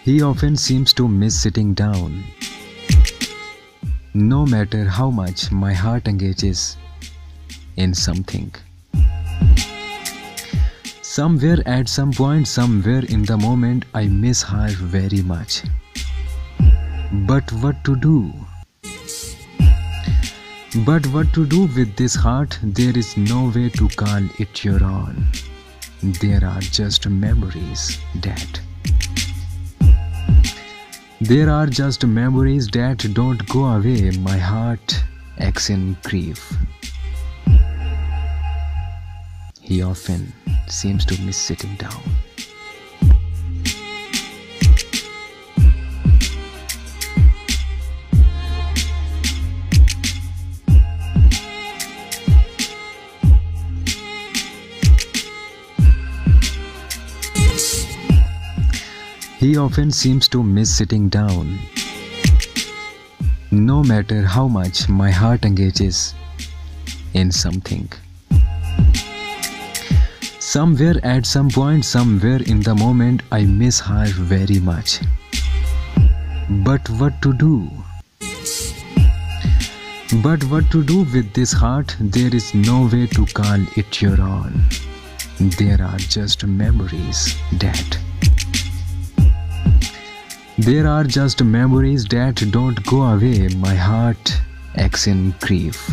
He often seems to miss sitting down. No matter how much my heart engages in something. Somewhere at some point, somewhere in the moment, I miss her very much. But what to do? But what to do with this heart? There is no way to call it your own. There are just memories that don't go away. My heart aches in grief. He often seems to miss sitting down. He often seems to miss sitting down. No matter how much my heart engages in something. Somewhere at some point, somewhere in the moment, I miss her very much. But what to do? But what to do with this heart? There is no way to call it your own. There are just memories that don't go away. My heart aches in grief.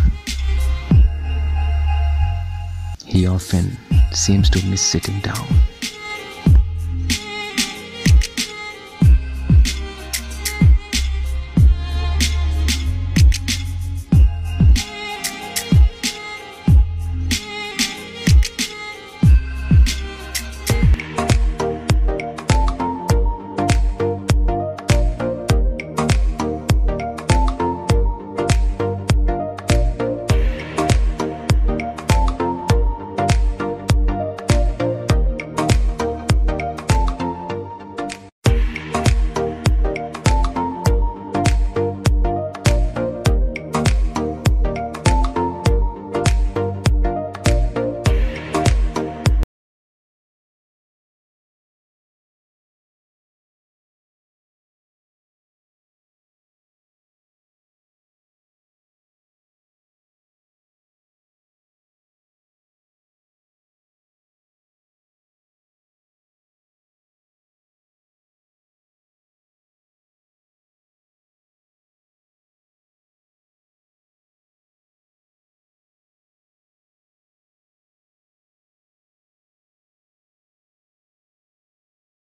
He often seems to miss sitting down.